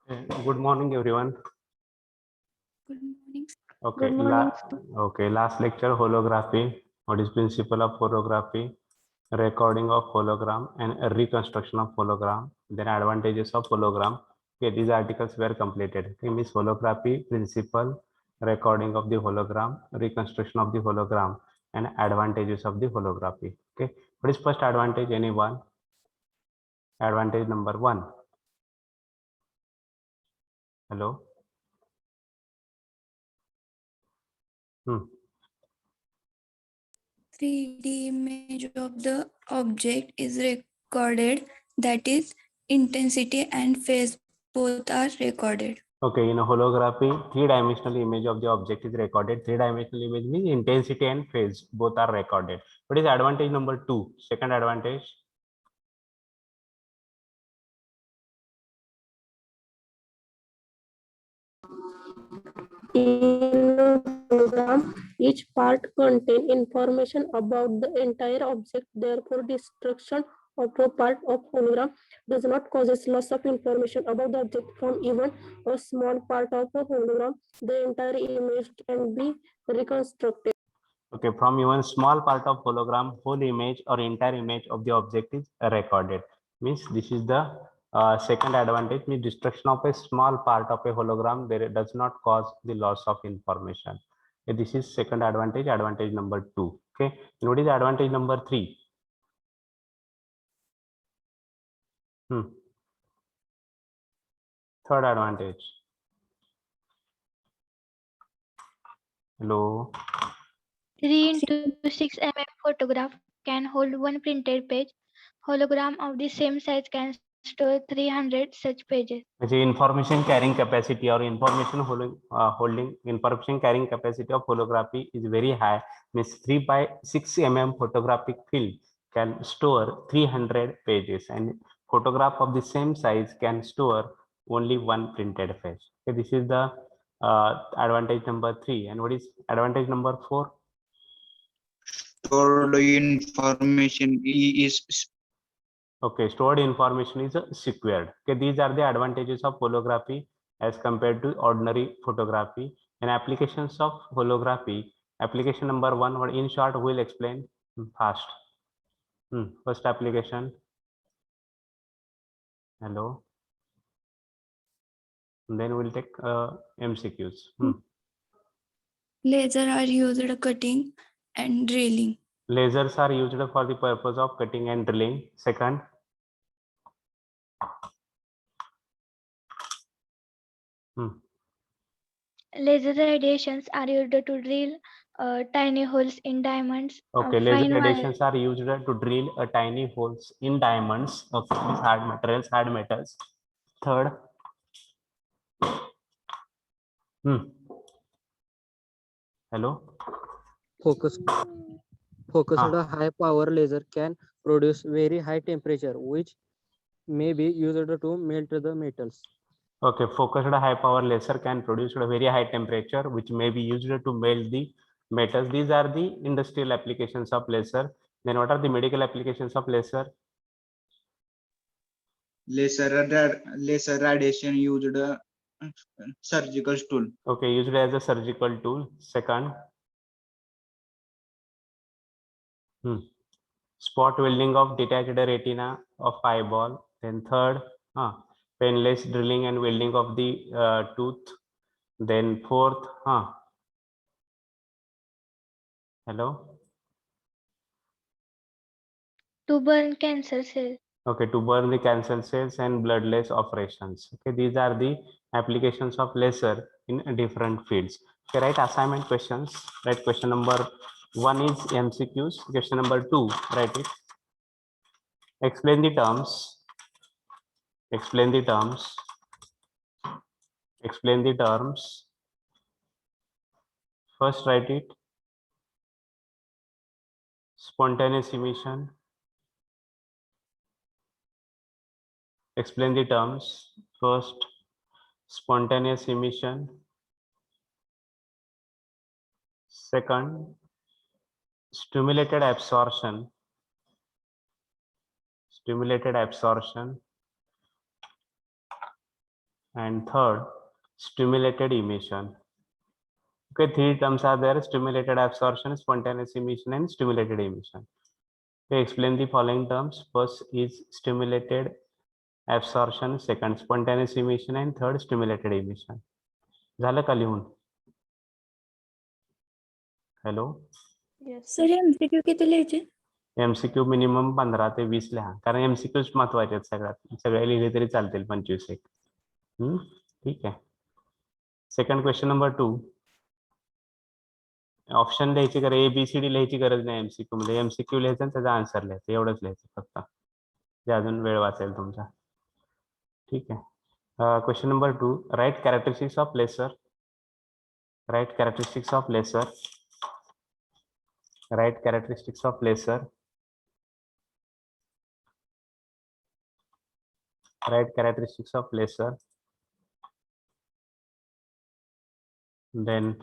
Good morning, everyone. Good morning. Okay, Good morning. last lecture, holography. What is principle of holography? Recording of hologram and a reconstruction of hologram. Then advantages of hologram. Okay, these articles were completed. Okay, means holography, principle, recording of the hologram, reconstruction of the hologram, and advantages of the holography. Okay, what is first advantage? Anyone? Advantage number 1. Hello. 3D image of the object is recorded, that is, intensity and phase both are recorded. Okay, in a holography, three-dimensional image of the object is recorded. Three-dimensional image means intensity and phase, both are recorded. What is advantage number 2? Second advantage. In a hologram, each part contains information about the entire object. Therefore, destruction of a part of hologram does not cause loss of information about the object from even a small part of a hologram. The entire image can be reconstructed. Okay, from even small part of hologram, whole image or entire image of the object is recorded. Means this is the second advantage. Means destruction of a small part of a hologram there does not cause the loss of information. Okay, this is second advantage. Advantage number 2. Okay, and what is advantage number 3? Third advantage. Hello. 3 into 6 mm photograph can hold one printed page. Hologram of the same size can store 300 such pages. Information carrying capacity or information holding information carrying capacity of holography is very high. Means 3 by 6 mm photographic film can store 300 pages, and photograph of the same size can store only one printed page. Okay, this is the advantage number 3. And what is advantage number 4? Stored information is Okay, stored information is secured. Okay, these are the advantages of holography as compared to ordinary photography. And applications of holography. Application number 1, what in short we'll explain fast. First application. Hello. And then we'll take MCQs. Laser are used cutting and drilling. Lasers are used for the purpose of cutting and drilling. Second. Laser radiations are used to drill tiny holes in diamonds. Okay, laser radiations are used to drill tiny holes in diamonds. Okay, these hard metals. Third. Hello. Focused high power laser can produce very high temperature, which may be used to melt the metals. Okay, focused high power laser can produce a very high temperature, which may be used to melt the metals. These are the industrial applications of laser. Then what are the medical applications of laser? laser radiation used surgical tool. Okay, used as a surgical tool. Second. Spot welding of detached retina of eyeball. Then third, painless drilling and welding of the tooth. Then fourth, hello. To burn cancer cells. Okay, to burn the cancer cells and bloodless operations. Okay, these are the applications of laser in different fields. Okay, write assignment questions. Write question number 1 is MCQs. Question number 2, write it. Explain the terms. Explain the terms. Explain the terms. First, write it. Spontaneous emission. Explain the terms. First, spontaneous emission. Second, stimulated absorption. Stimulated absorption. and third stimulated emission. Okay, three terms are there: stimulated absorption, spontaneous emission, and stimulated emission. Okay, explain the following terms. First is stimulated absorption, second spontaneous emission, and third stimulated emission. झालं का लिहून? Hello, sir MCQ किती लिहायचे? MCQ minimum 15 ते 20 लिहा, कारण MCQ महत्वाचे आहेत सगळ्यात. सगळे लिहिले तरी चालतील 25 एक. ठीक आहे. Second question number 2. ऑप्शन लिहायची गरज, ABCD लिहायची गरज नाही MCQ मध्ये. MCQ लिहायचं आणि त्याचा आन्सर लिहायचं, एवढंच लिहायचं फक्त. जे अजून वेळ वाचेल तुमचा. ठीक आहे. Question number 2. Write characteristics of laser. Write characteristics of laser. Write characteristics of laser. Write characteristics of laser. Then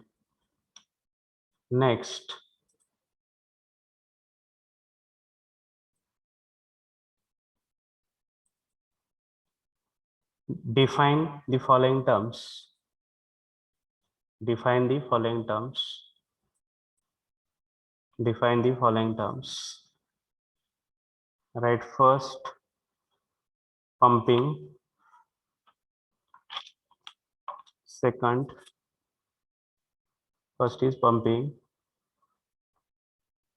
next, define the following terms. Define the following terms. Define the following terms. Right, first pumping, second, first is pumping,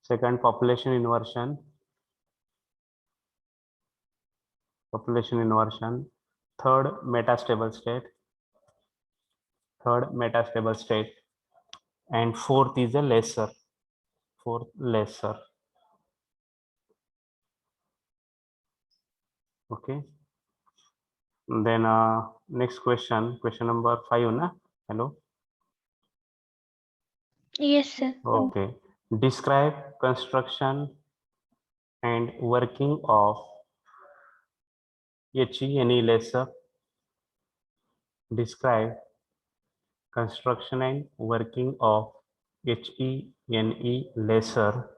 second population inversion, population inversion, third metastable state, third metastable state, and fourth is a laser, fourth laser. Okay, then next question, question number 5 na? Hello. Yes, sir. Okay, describe construction and working of HENE laser. Describe construction and working of HENE laser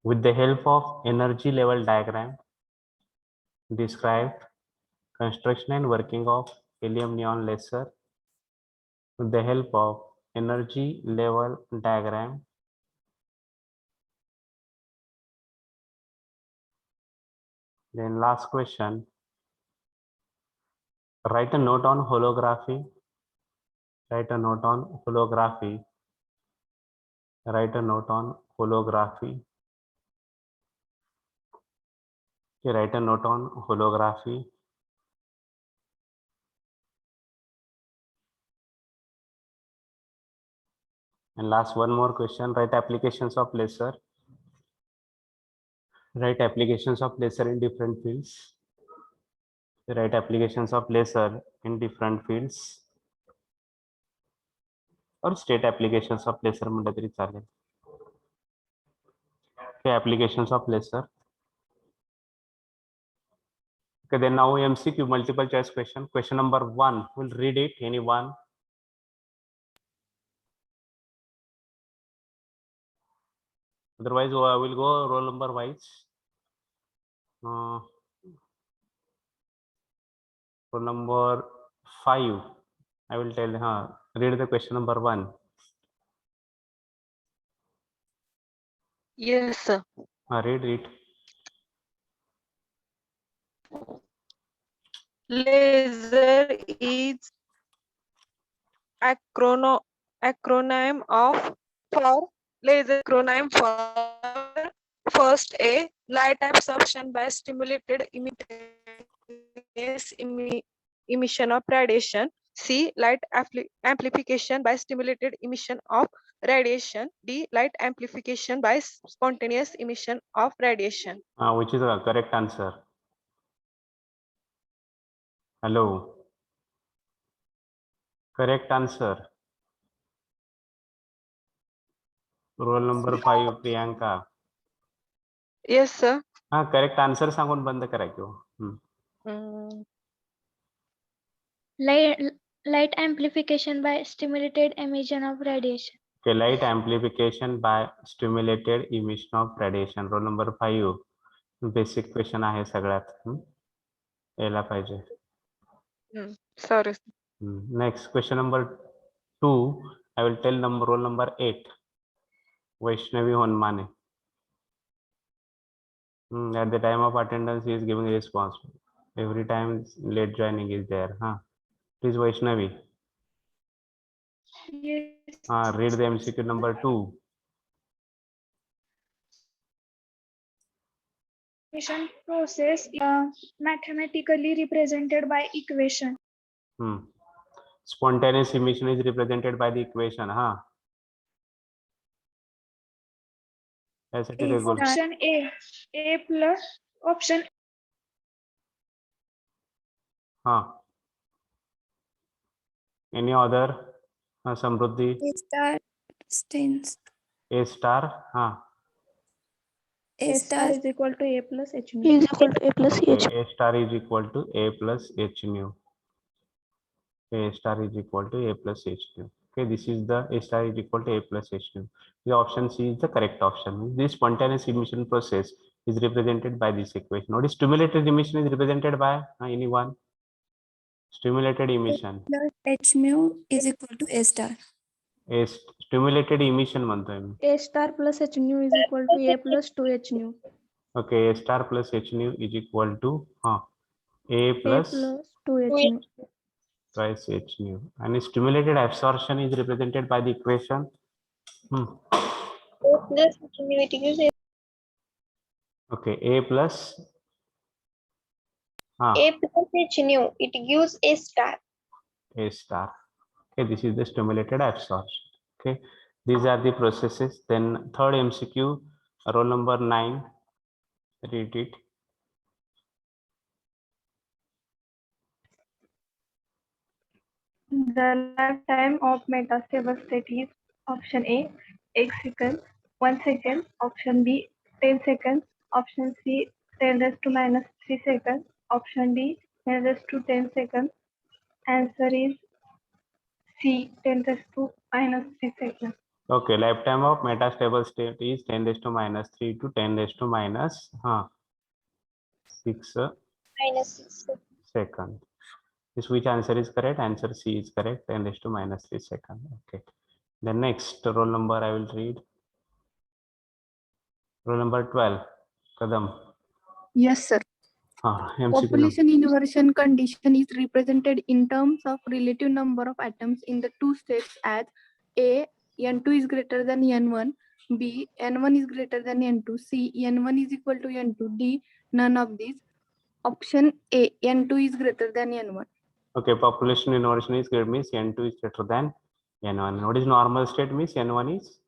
with the help of energy level diagram. Describe construction and working of helium neon laser with the help of energy level diagram. Then last question, write a note on holography. Write a note on holography. Write a note on holography. Okay, write a note on holography. And last one more question, write applications of laser. Write applications of laser in different fields. Write applications of laser in different fields. Or state applications of laser म्हटलं तरी चालेल. Okay, applications of laser. Okay, then now MCQ, multiple choice question. Question number 1, we'll read it, anyone? Otherwise, I will go roll number wise. Roll number 5. I will tell her. Read the question number 1. Yes, sir. Read it. Laser is acronym for first A, light absorption by stimulated emission of radiation. C, light amplification by stimulated emission of radiation. D, light amplification by spontaneous emission of radiation. Which is the correct answer? Hello. Correct answer. Roll number 5, Priyanka. Yes, sir. Correct answer सांगून बंद करा किंवा. Light amplification by stimulated emission of radiation. Okay, light amplification by stimulated emission of radiation. Roll number 5. Basic question आहे सगळ्यात. यायला पाहिजे. Sorry. Next question number 2. I will tell roll number 8. Vaishnavi Honmane. At the time of attendance, he is giving a response. Every time late joining is there. Please, Vaishnavi. Yes. Read the MCQ number 2. Emission process mathematically represented by equation. Spontaneous emission is represented by the equation. As it is regular. Option A plus option Any other? Samruddhi. A star stands. A star. A star is equal to A plus H nu. is equal to A plus Okay, H. A star is equal to A plus H nu. A star is equal to A plus H nu. Okay, this is the A star is equal to A plus H nu. The option C is the correct option. This spontaneous emission process is represented by this equation. What is stimulated emission is represented by anyone? Stimulated emission. plus H mu is equal to A star. A stimulated emission म्हणतोय मी. A star plus H nu is equal to A plus 2 H nu. Okay, A star plus H nu is equal to A plus 2 H nu. twice H nu. And stimulated absorption is represented by the equation. A plus H nu it gives Okay, A plus A plus H nu it gives A star. A star. Okay, this is the stimulated absorption. Okay, these are the processes. Then third MCQ, roll number 9. Read it. The lifetime of metastable state is option A, 8 seconds, 1 second, option B, 10 seconds, option C, 10 raised to minus 3 seconds, option D, 10 raised to 10 seconds. Answer is C, 10 raised to minus 3 seconds. Okay, lifetime of metastable state is 10 raised to minus 3 to 10 raised to minus 6 Minus 6. seconds. This which answer is correct? Answer C is correct. 10 raised to minus 3 seconds. Okay. The next roll number I will read. Roll number 12. Kadam. Yes, sir. MCQ Population inversion condition is represented in terms of relative number of atoms in the two states as A, N2 is greater than N1, B, N1 is greater than N2, C, N1 is equal to N2, D, none of these. Option A, N2 is greater than N1. Okay, population inversion is greater means N2 is greater than N1. What is normal state means N1 is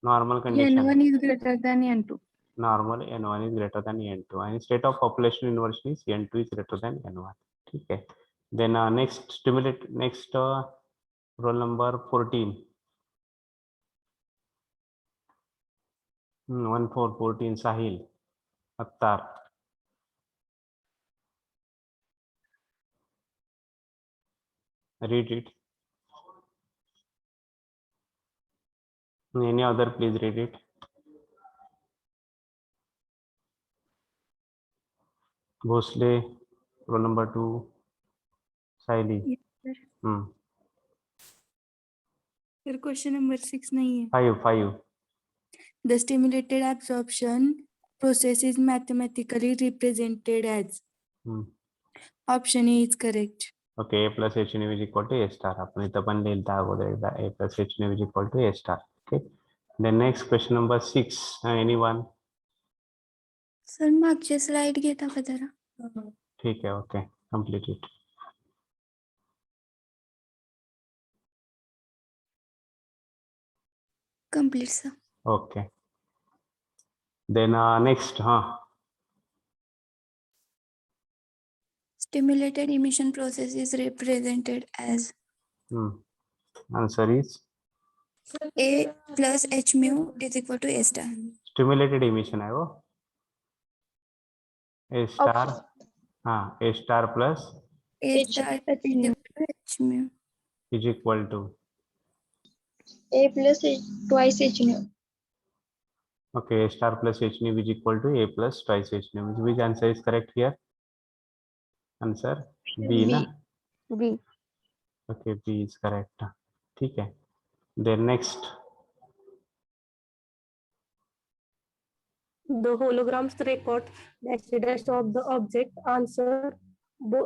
normal condition. N1 is greater than N2. Normal N1 is greater than N2 and state of population inversion is N2 is greater than N1. Okay. Then next roll number 14. 14 Sahil Akhtar. Read it. Any other, please read it. Bhosle, roll number 2. Saili. Yes, sir. Sir, question number 6 नहीं है. 5. The stimulated absorption process is mathematically represented as. Option A is correct. Okay, A plus H nu is equal to A star. आपण इथं पण लिहिलता अगोदर एकदा A plus H nu is equal to A star. Okay. Then next question number 6. Anyone? Sir मागचे slide घेता का जरा? ठीक है. Okay, complete it. Complete, sir. Okay. Then next, Stimulated emission process is represented as. Answer is A plus H mu is equal to A star. stimulated emission है वो. A star. A star plus A star is equal to H mu. is equal to. A plus twice H nu. Okay, A star plus H nu is equal to A plus twice H nu. Which answer is correct here? Answer B ना. B. Okay, B is correct. ठीक है. Then next. The holograms record dash of the object. Answer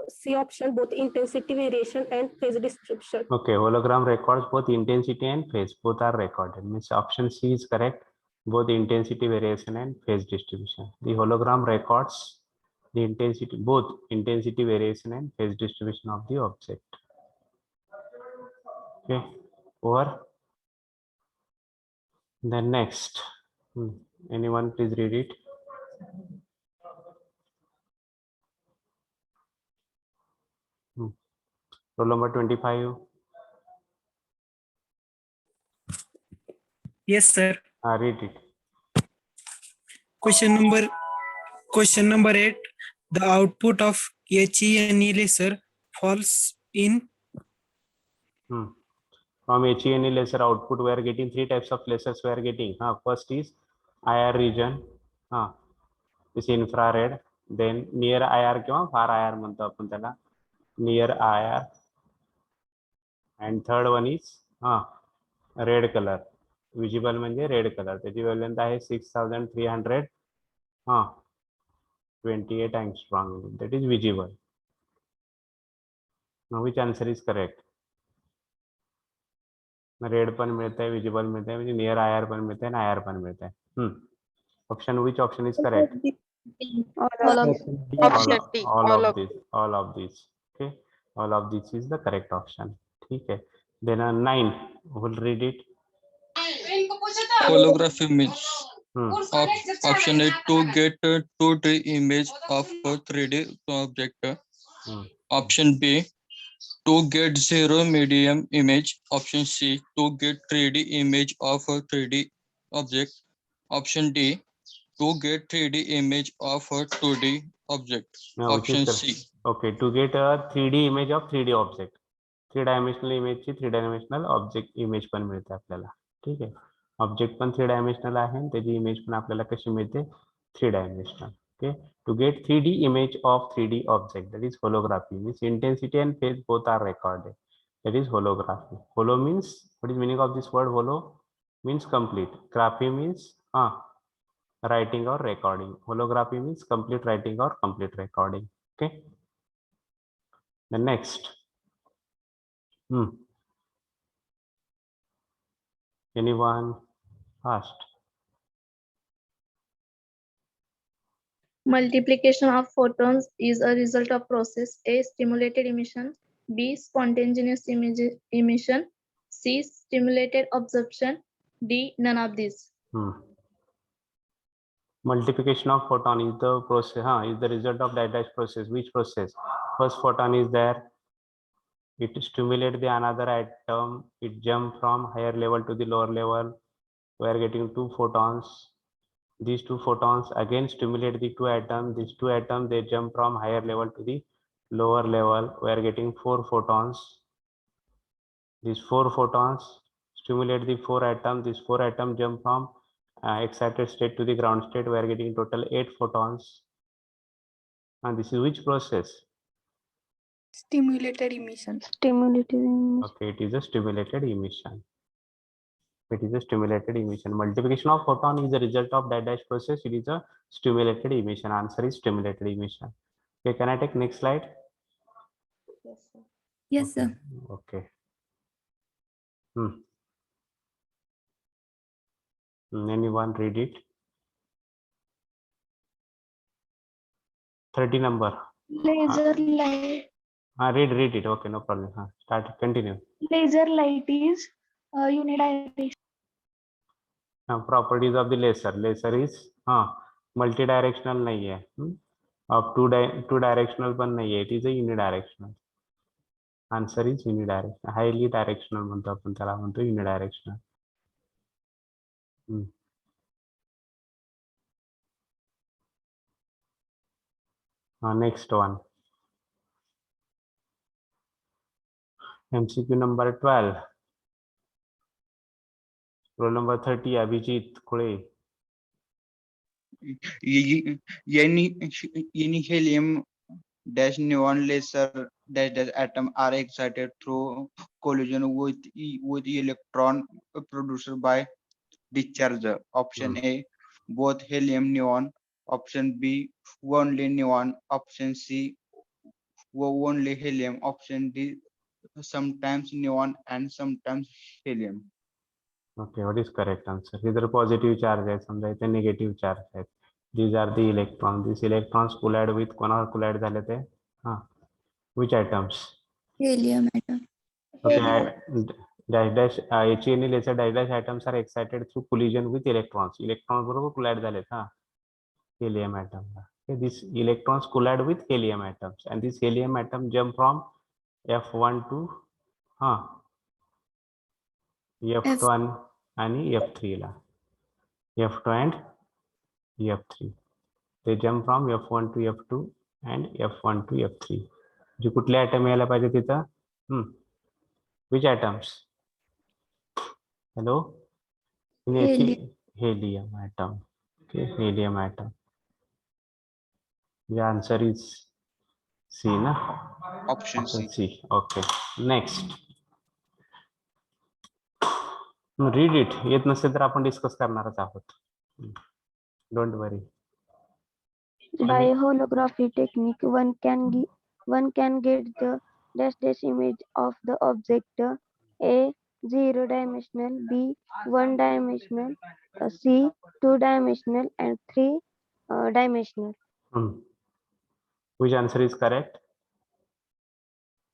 C option, both intensity variation and phase distribution. Okay, hologram records both intensity and phase. Both are recorded. Means option C is correct. Both intensity variation and phase distribution. The hologram records the intensity, both intensity variation and phase distribution of the object. Okay, over. Then next. Anyone please read it. Roll number 25. Yes, sir. Read it. Question number 8. The output of HENE laser falls in. From HENE laser output, we are getting three types of lasers. We are getting. First is IR region. Is infrared. Then near IR किंवा far IR म्हणतो आपण त्याला. Near IR. And third one is red color. Visible म्हणजे red color. त्याची wavelength आहे 6328 angstrom. That is visible. Now which answer is correct? Red पण मिळत आहे, विजिबल मिळत आहे, म्हणजे नियर आयआर पण मिळत आहे आणि आयआर पण मिळत आहे. Option which option is correct? Option D. All of this. Okay, all of this is the correct option. ठीक है. Then 9, will read it. Holography means option A, to get a 2D image of a 3D object. Option B, to get zero medium image. Option C, to get 3D image of a 3D object. Option D, to get 3D image of a 2D object. No, Option C. Okay, to get a 3D image of 3D object. 3-dimensional image ची 3-dimensional object image पण मिळते आपल्याला. ठीक आहे. Object पण 3-dimensional आहे आणि त्याची इमेज पण आपल्याला कशी मिळते? 3-dimensional. Okay, to get 3D image of 3D object, that is holography. Means intensity and phase both are recorded. That is holography. Holo means, what is meaning of this word? Holo means complete. Graphy means writing or recording. Holography means complete writing or complete recording. Okay. The next. Anyone fast? Multiplication of photons is a result of process A, stimulated emission, B, spontaneous emission, C, stimulated absorption, D, none of these. Multiplication of photon is the process, is the result of dash process. Which process? First photon is there. It stimulates the another atom. It jump from higher level to the lower level. We are getting 2 photons. These 2 photons again stimulate the 2 atoms. These 2 atoms, they jump from higher level to the lower level. We are getting 4 photons. These 4 photons stimulate the 4 atoms. These 4 atoms jump from excited state to the ground state. We are getting total 8 photons. And this is which process? Stimulated emission. Okay, it is a stimulated emission. It is a stimulated emission. Multiplication of photon is the result of dash process. It is a stimulated emission. Answer is stimulated emission. Okay, can I take next slide? Yes, sir. Okay. Anyone read it? 30 number. Laser light. Read it. Okay, no problem. Start. Continue. Laser light is unidirectional. Properties of the laser. Laser is multidirectional नहीं है. अब two directional पण नहीं है. It is a unidirectional. Answer is unidirectional. Highly directional म्हणतो आपण त्याला म्हणतो unidirectional. Next one. MCQ number 12. Roll number 30, Abhijit Khule. Any helium dash neon laser dash dash atom are excited through collision with electron produced by discharge. Option A, both helium neon. Option B, only neon. Option C, only helium. Option D, sometimes neon and sometimes helium. Okay, what is correct answer? Either positive charge आहे समजा इथे negative charge आहेत. These are the electrons. These electrons collide with कोणावर collide झाले ते? Which atoms? Helium atom. Okay, dash dash He आणि laser dash dash atoms are excited through collision with electrons. Electrons बरोबर collide झालेत helium atom. Okay, these electrons collide with helium atoms, and this helium atom jump from F1 to F2 आणि F3 La. F2 and F3. They jump from F1 to F2 and F1 to F3. जे कुठले atom यायला पाहिजे तिथं? Which atoms? Hello? Helium atom. Okay, helium atom. The answer is C, na? Option C. C. Okay. Next. Read it. येत नसेल तर आपण discuss करणारच आहोत. Don't worry. By holography technique, one can get the dash dash image of the object. A 0-dimensional, B 1-dimensional, C 2-dimensional, and 3-dimensional. Which answer is correct?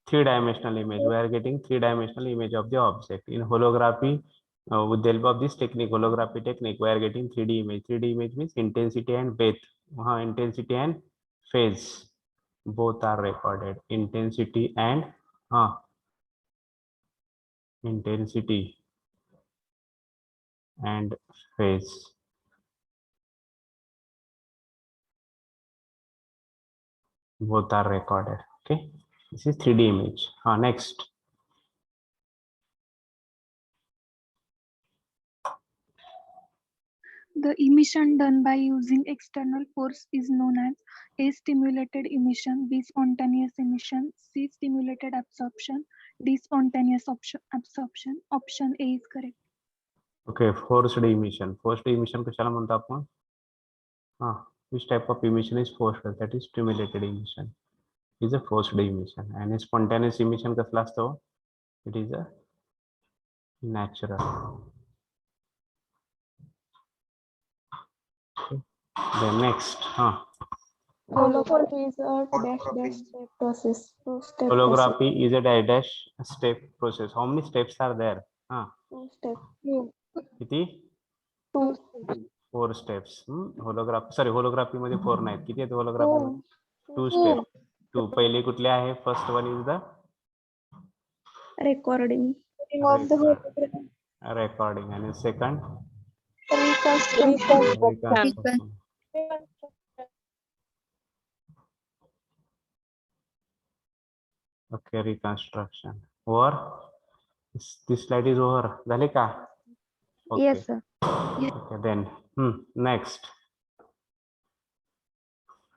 3-dimensional image. We are getting 3-dimensional image of the object. In holography, with the help of this technique, holography technique, we are getting 3D image. 3D image means intensity and width. Intensity and phase. Both are recorded. Intensity and phase. Both are recorded. Okay. This is 3D image. Next. The emission done by using external force is known as A, stimulated emission, B, spontaneous emission, C, stimulated absorption, D, spontaneous absorption. Option A is correct. Okay, forced emission. Forced emission कशाला म्हणतो आपण? Which type of emission is forced? That is stimulated emission. It is a forced emission. And spontaneous emission कसला असतो? It is a natural. Okay. Then next, Holography is a dash step process. holography is a dash step process. How many steps are there? Step. किती? 2. 4 steps. Holography मध्ये 4 नाहीत. किती आहेत holography मध्ये? 2 steps. 2. पहिली कुठली आहे? First one is the Recording of the hologram. Recording, and second Reconstruction. Okay, reconstruction. Over. This slide is over. झाले का? Okay. Yes, sir. Okay, then next.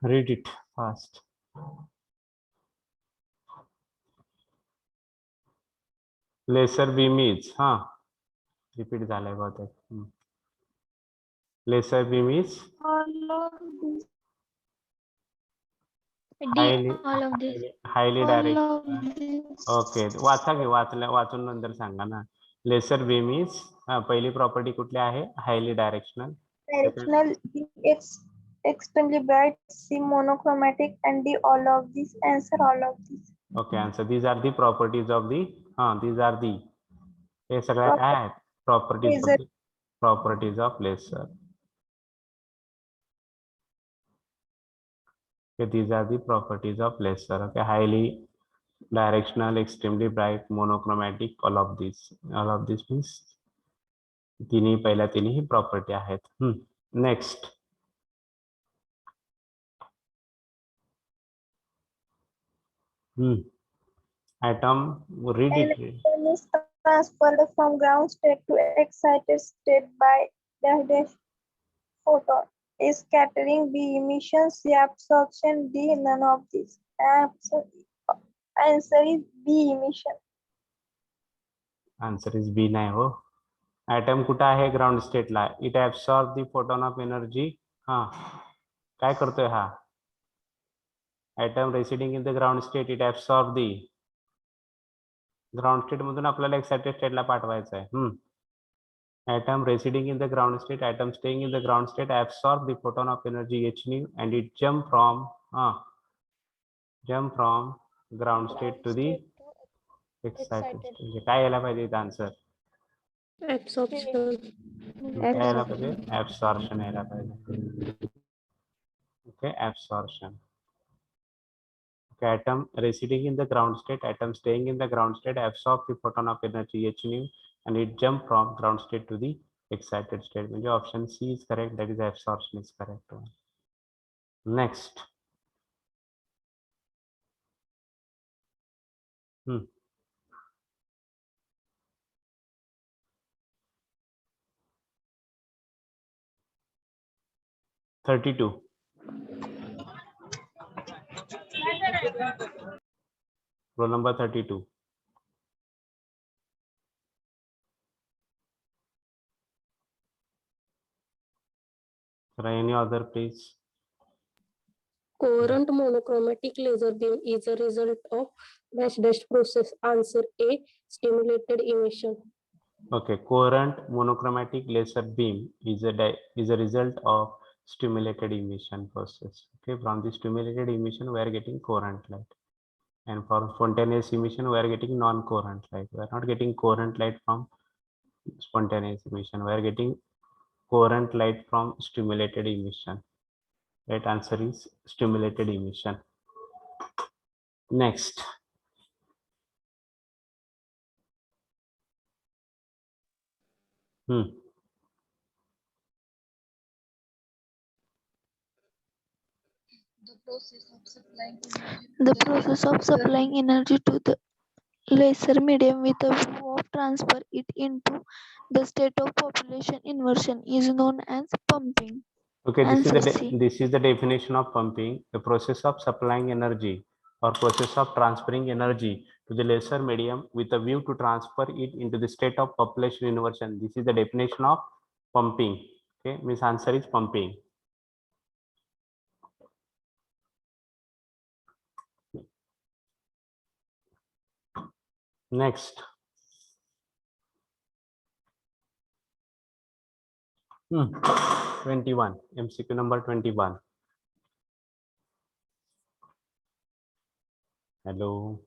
Read it fast. Laser beam is repeat झालंय बहुतेक. Laser beam is highly direct. Okay, वाचून नंतर सांगा ना. Laser beam is पहिली property कुठली आहे? Highly directional. Directional, extremely bright, C, monochromatic, and D, all of these. Answer all of these. Okay, answer. These are the properties of the these are the हे सगळ्या काय आहेत? Properties of laser. Okay, these are the properties of laser. Okay, highly directional, extremely bright, monochromatic, all of these. All of these means पहिल्या तिन्ही property आहेत. Next. Atom, read it. Electron is transferred from ground state to excited state by dash photon. A, scattering, B, emission, C, absorption, D, none of these. Answer is B, emission. Answer is B नाही हो. Atom कुठं आहे ground स्टेटला. It absorb the photon of energy. हा काय करतोय हा atom residing in the ground state. It absorb the ground state मधून आपल्याला एक्साइटेड स्टेटला पाठवायचं आहे. Atom residing in the ground state, atom staying in the ground state absorb the photon of energy h nu and it jump from ground state to the excited state. काय यायला पाहिजे इथं answer. Absorption. काय यायला पाहिजे. Absorption यायला पाहिजे. Okay absorption. Okay, atom residing in the ground state, atom staying in the ground state absorb the photon of energy h nu and it jump from ground state to the excited state. म्हणजे option C is correct. That is absorption is correct one. Next. Hmm. 32. Roll number 32. Any other, please? Coherent monochromatic laser beam is a result of dash process. Answer A, stimulated emission. Okay, coherent monochromatic laser beam is a result of stimulated emission process. Okay, from the stimulated emission we are getting coherent light, and for spontaneous emission we are getting non-coherent light. We are not getting coherent light from spontaneous emission. We are getting coherent light from stimulated emission. Right answer is stimulated emission. Next. The process of supplying energy to the laser medium with a view of transfer it into the state of population inversion is known as pumping. Okay, this is the definition of pumping. The process of supplying energy or process of transferring energy to the laser medium with a view to transfer it into the state of population inversion. This is the definition of pumping. Okay, means answer is pumping. Next. 21. MCQ number 21. Hello.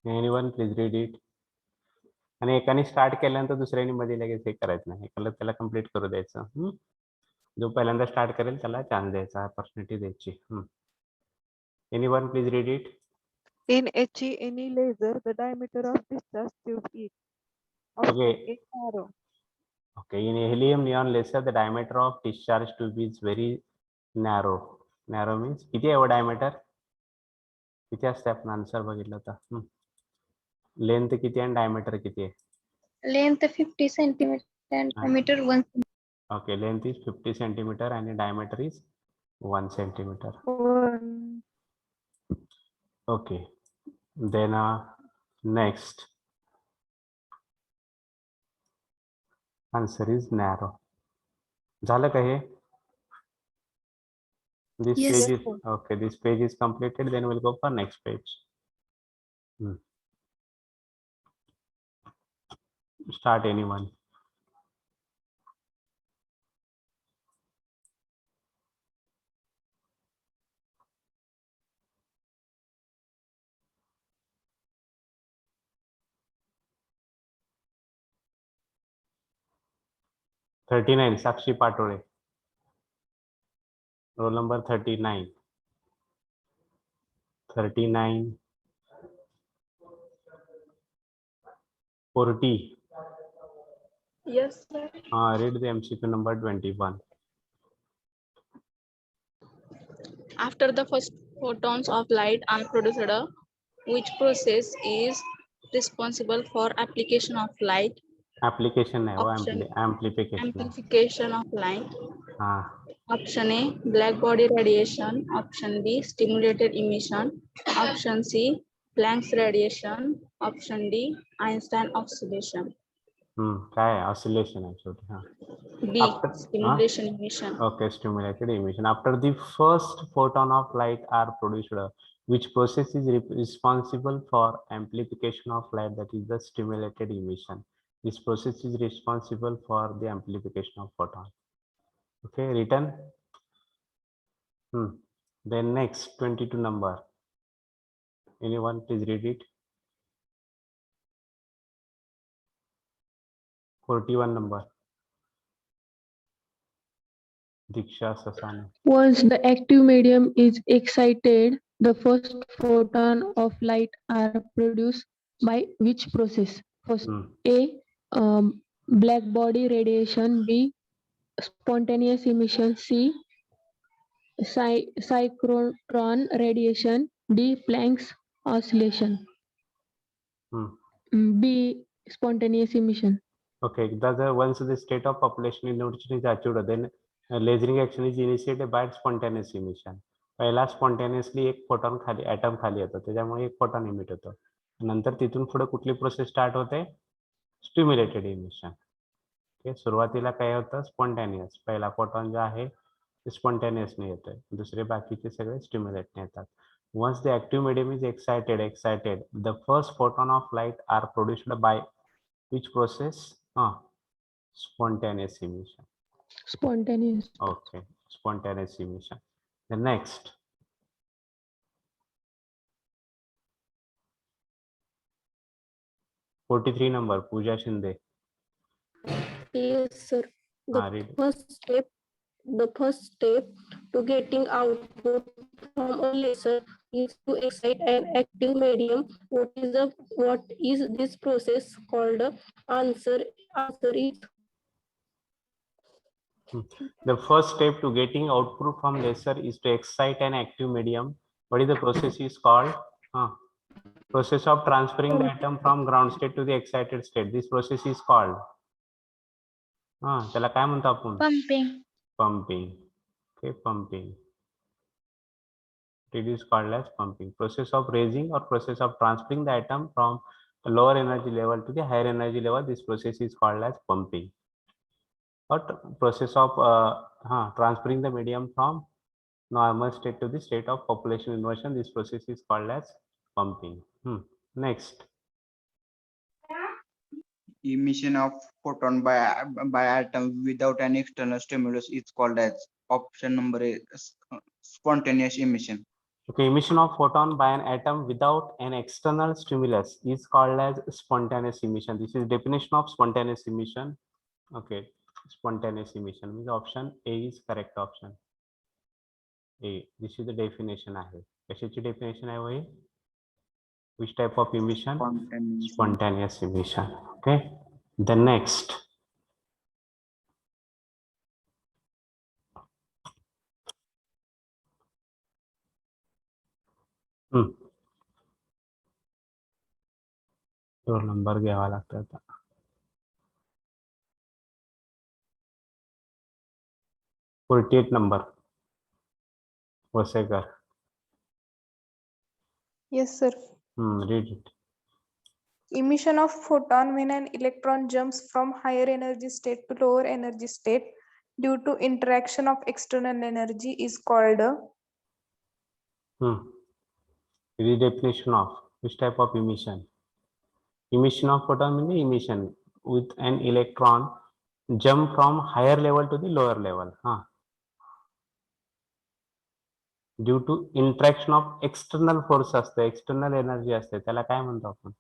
Anyone please read it. आणि एकाने start केल्यानंतर दुसऱ्याने मध्ये लगेच हे करायचं नाही. एकाला त्याला कंप्लीट करू द्यायचं. जो पहिल्यांदा स्टार्ट करेल त्याला चान्स द्यायचा, ऑपॉर्च्युनिटी द्यायची. Anyone please read it. In HE, any laser, the diameter of discharge tube is Okay. narrow. Okay, in helium neon laser, the diameter of discharge tube is very narrow. Narrow means किती आहे diameter? किती असते आपण answer बघितलं होतं. Length किती आणि diameter किती आहे? Length 50 centimeter and diameter 1 centimeter. Okay, length is 50 centimeter and diameter is 1 centimeter. Okay, then next answer is narrow. झालं का हे? This Yes. page is okay. This page is completed. Then we'll go for next page. Start anyone. "39 Sakshi Patole. Roll number 39. 39. 40. Yes, sir. Read the MCQ number 21. After the first photons of light are produced, which process is responsible for application of light? Application है वो Option. amplification. Amplification of light. Option A, black body radiation. Option B, stimulated emission. Option C, Planck's radiation. Option D, Einstein oscillation. काय oscillation आहे शेवटी. हा. B, After stimulation emission. okay, stimulated emission. After the first photon of light are produced, which process is responsible for amplification of light? That is the stimulated emission. This process is responsible for the amplification of photon. Okay, written. Then next 22 number. Anyone please read it. 41 number. Diksha Sasani. Once the active medium is excited, the first photon of light are produced by which process? First, A, black body radiation. B, spontaneous emission. C, cyclotron radiation. D, Planck's oscillation. B, spontaneous emission. Okay, once the state of population inversion is achieved, then lasering action is initiated by spontaneous emission. पहिला spontaneously एक photon खाली atom खाली येतो, त्याच्यामुळे एक photon emit होतो. नंतर तिथून पुढे कुठली प्रोसेस स्टार्ट होते? Stimulated emission. ओके, सुरुवातीला काय होतं? स्पॉन्टेनियस. पहिला फोटॉन जो आहे ते स्पॉन्टेनियसने येतोय, दुसरे बाकीचे सगळे स्टिम्युलेटने येतात. Once the active medium is excited, the first photon of light are produced by which process? Spontaneous emission. Spontaneous. Okay, spontaneous emission. The next. (43) number, Pooja Shinde. Yes, sir. Read. The first step to getting output from a laser is to excite an active medium. What is this process called? Answer is The first step to getting output from laser is to excite an active medium. What is the process is called? Process of transferring the atom from ground state to the excited state. This process is called त्याला काय म्हणतो आपण? Pumping. Okay, pumping. It is called as pumping. Process of raising or process of transferring the atom from a lower energy level to the higher energy level. This process is called as pumping. Or process of transferring the medium from normal state to the state of population inversion. This process is called as pumping. Next. Emission of photon by atom without any external stimulus is called as option number A, spontaneous emission. Okay, emission of photon by an atom without an external stimulus is called as spontaneous emission. This is definition of spontaneous emission. Okay, spontaneous emission means option A is correct option. A. This is the definition आहे. कशाची definition आहे वही? Which type of emission? Spontaneous emission. Okay. The next. तो number घ्यावा लागतो आता. (48) number. Vasekar. Yes, sir. Read it. Emission of photon when an electron jumps from higher energy state to lower energy state due to interaction of external energy is called It is definition of which type of emission? Emission of photon means emission with an electron jump from higher level to the lower level. Due to interaction of external force असते, external energy असते, त्याला काय म्हणतो आपण?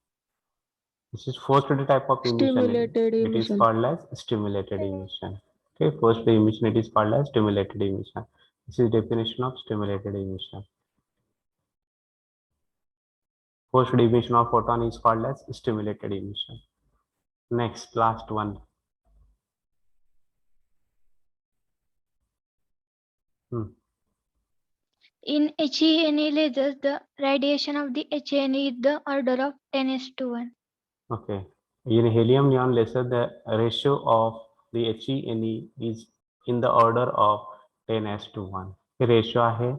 This is first type of emission. Stimulated It is emission. called as stimulated emission. Okay, first emission it is called as stimulated emission. This is definition of stimulated emission. First emission of photon is called as stimulated emission. Next, last one. In HENE lasers, the radiation of the HENE is the order of 10:1. Okay. In helium neon laser, the ratio of the HENE is in the order of 10:1. हे ratio आहे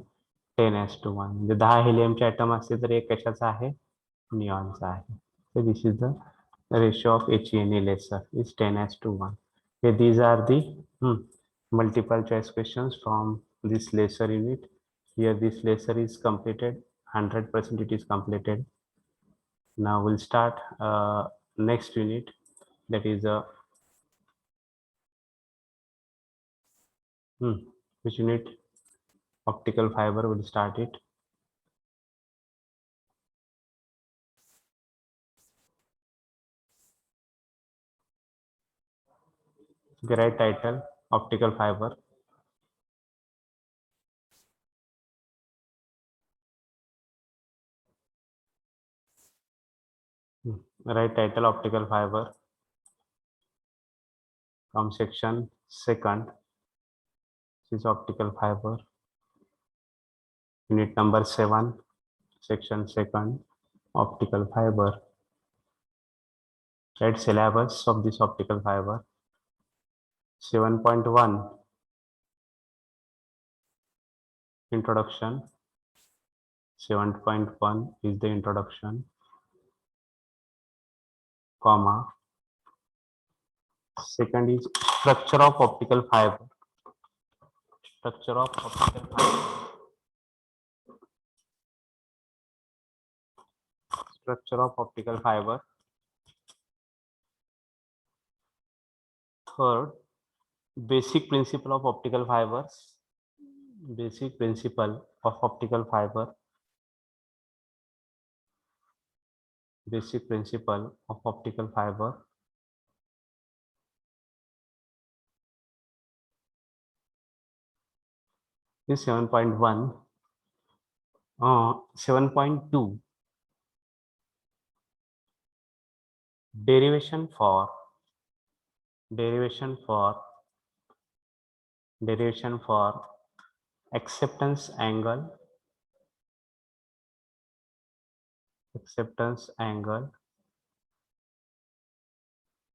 10:1. म्हणजे 10 हेलियमचे atom असते तर एक कशाचा आहे, निऑनचा आहे. So this is the ratio of HENA laser is 10:1. Okay, these are the multiple choice questions from this laser unit. Here this laser is completed, 100% it is completed. Now we'll start next unit, that is which unit? Optical fiber. Will start it. The right title, optical fiber. Right title, optical fiber. From section second. This is optical fiber. Unit number 7, section second, optical fiber. Right syllabus of this optical fiber. 7.1, introduction. 7.1 is the introduction, comma. Second is structure of optical fiber. Structure of optical fiber. Structure of optical fiber. Third, basic principle of optical fibers. Basic principle of optical fiber. Basic principle of optical fiber. Is 7.1. 7.2, derivation for acceptance angle,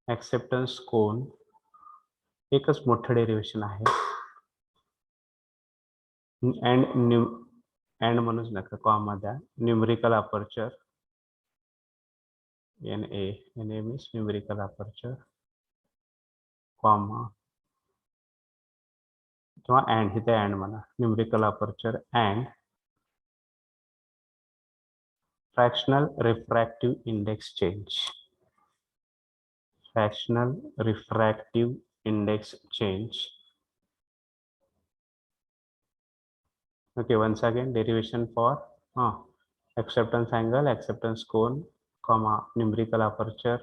acceptance cone. एकच मोठं derivation आहे. and म्हणूच नका, comma द्या. Numerical aperture, NA means numerical aperture, comma, किंवा and इथे and म्हणा, numerical aperture and fractional refractive index change. Fractional refractive index change. Okay, once again, derivation for acceptance angle, acceptance cone, comma, numerical aperture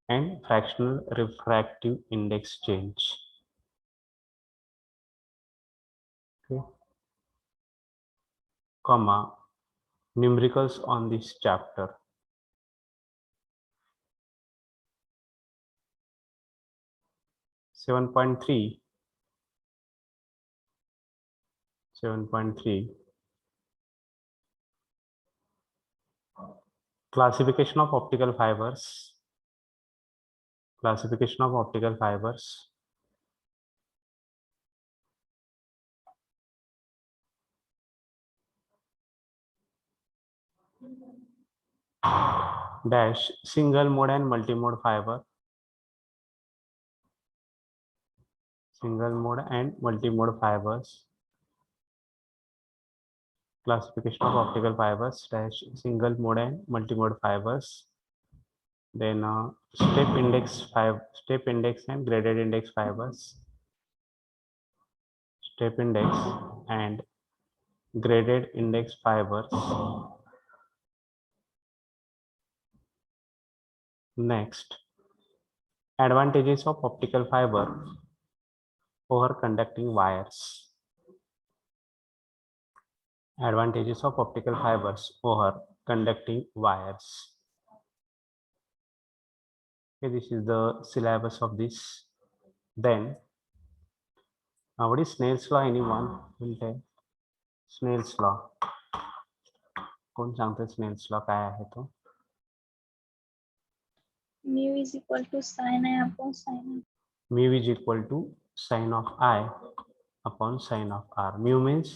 and fractional refractive index change. Okay, comma, numericals on this chapter. Seven point three. Classification of optical fibers. Classification of optical fibers. Dash single mode and multi-mode fiber. Single mode and multi-mode fibers. Classification of optical fibers dash single mode and multi-mode fibers. Then step index and graded index fibers. Step index and graded index fibers. Next, advantages of optical fiber over conducting wires. Advantages of optical fibers over conducting wires. Okay, this is the syllabus of this. Then, what is Snell's law? Anyone will tell? Snell's law. कोण सांगतो Snell's law काय आहे तो? mu is equal to sin I upon sin I. Mu is equal to sin of I upon sine of r. Mu means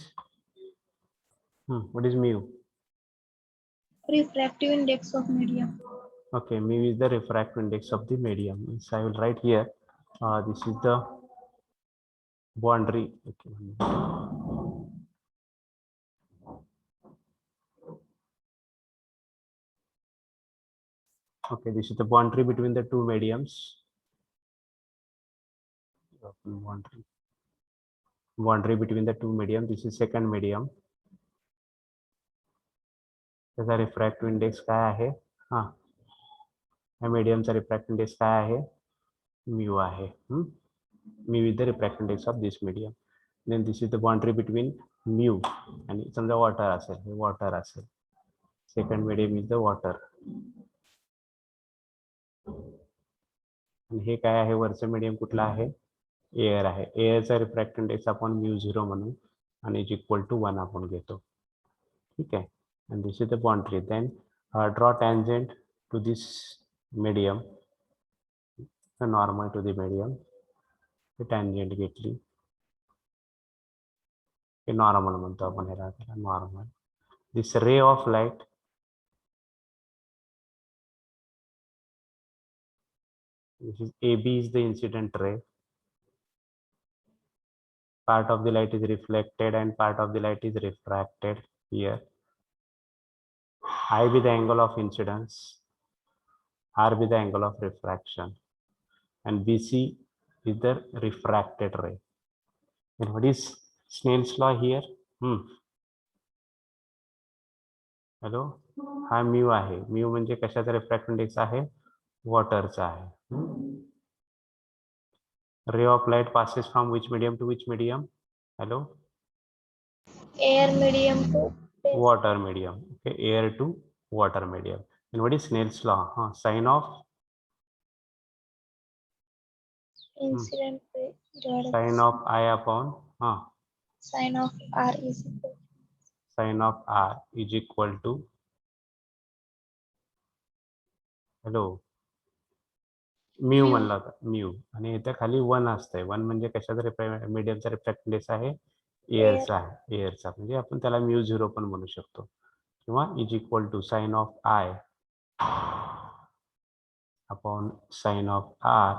what is mu? Refractive index of medium. Okay, mu is the refractive index of the medium. So I will write here, this is the boundary. Okay, this is the boundary between the two mediums. Boundary between the two medium. This is second medium. त्याचा refractive index काय आहे? या मीडियमचा refractive index काय आहे? Mu आहे. Mu is the refractive index of this medium. Then this is the boundary between mu आणि समजा water असेल, हे वॉटर असेल. Second medium is the water. आणि हे काय आहे? वरचं मीडियम कुठलं आहे? एअर आहे. एअरचा रिफ्रॅक्टिव्ह इंडेक्स आपण μ0 म्हणू आणि इज इक्वल टू 1 आपण घेतो. ठीक आहे. And this is the boundary. Then draw tangent to this medium, the normal to the medium. The tangent घेतली, हे normal म्हणतो आपण ह्याला, normal. This ray of light, this is AB is the incident ray. Part of the light is reflected and part of the light is refracted here. I be the angle of incidence, R be the angle of refraction, and BC is the refracted ray. And what is Snell's law here? Hello, हा mu आहे. Mu म्हणजे कशाचा refractive index आहे? वॉटरचा आहे. Ray of light passes from which medium to which medium? Hello, Air medium to water medium. Okay, air to water medium. And what is Snell's law? Sine of incident ray divided by sine of I upon sine of r is equal. Sine of r is equal to, hello, mu म्हणला होता, mu. आणि इथे खाली 1 असतंय. 1 म्हणजे कशाचा मीडियमचा refractive index आहे? एअरचा आहे. एअरचा म्हणजे आपण त्याला μ0 पण म्हणू शकतो, किंवा is equal to sine of I upon sine of R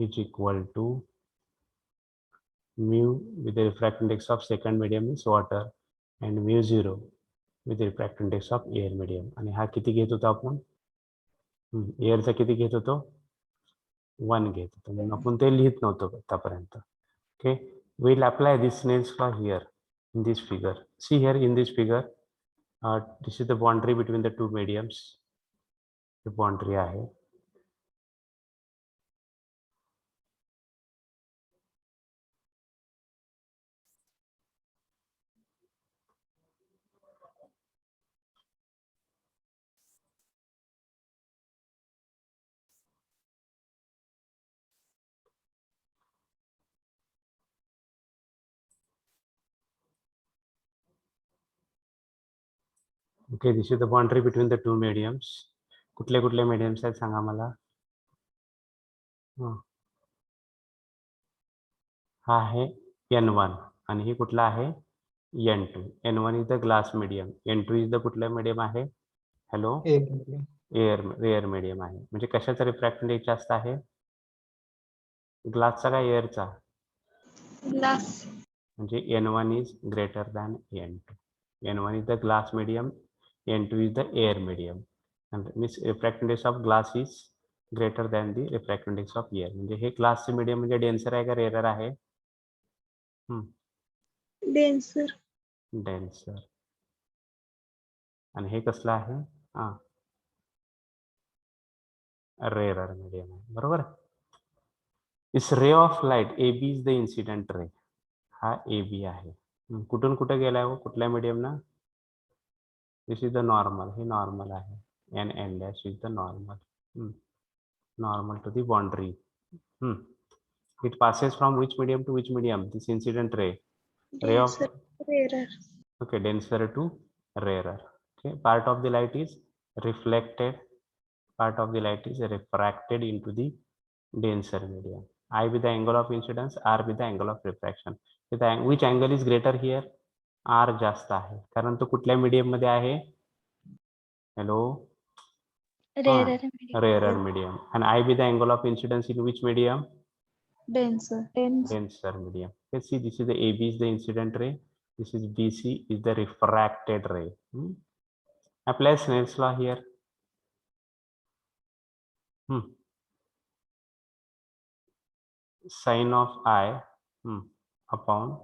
is equal to mu with the refractive index of second medium is water and μ0 with the refractive index of air medium. आणि हा किती घेत होतो आपण? एअरचा किती घेत होतो? 1 घेत होतो. म्हणून आपण ते लिहित नव्हतो आतापर्यंत. Okay, we'll apply this Snell's law here in this figure. See here in this figure, this is the boundary between the two mediums. The boundary आहे. Okay, this is the boundary between the two mediums. कुठले कुठले mediums आहेत सांगा मला? हा आहे N1 आणि ही कुठला आहे? N2. N1 is the glass medium. N2 is the कुठला medium आहे? हॅलो, एअर medium आहे. म्हणजे कशाचा रिफ्रॅक्टिव्ह इंडेक्स जास्त आहे? ग्लासचा का एअरचा? Glass. म्हणजे N1 is greater than N2. N1 is the glass medium, N2 is the air medium. And means refractive index of glass is greater than the refractive index of air. म्हणजे हे ग्लासचे medium म्हणजे denser आहे का rare आहे? Denser. Denser. आणि हे कसलं आहे? Rare medium आहे. बरोबर. Is ray of light AB is the incident ray. हा AB आहे. कुठून कुठे गेलाय हो? कुठल्या मीडियमना? This is the normal. हे नॉर्मल आहे. N dash is the normal. Normal to the boundary. It passes from which medium to which medium? This incident ray. Ray of rarer. Okay, denser to rarer. Okay, part of the light is reflected, part of the light is refracted into the denser medium. I with the angle of incidence, R with the angle of refraction. Which angle is greater here? R जास्त आहे कारण तो कुठल्या medium मध्ये आहे? Hello, rarer medium. And I with the angle of incidence in which medium? Denser. Denser medium. Okay, see, this is the AB is the incident ray. This is BC is the refracted ray. Apply Snell's law here. Sine of I upon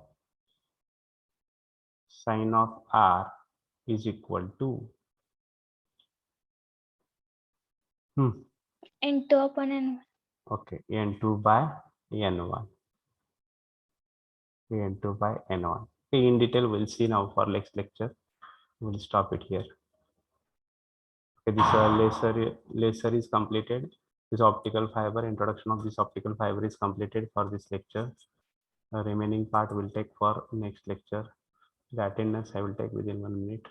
sine of R is equal to N2 upon N1. okay, N2 by N1. N2 by N1. Okay, in detail we'll see now for next lecture. We'll stop it here. Okay, this laser is completed. This optical fiber, introduction of this optical fiber is completed for this lecture. The remaining part will take for next lecture. The attendance I will take within 1 minute.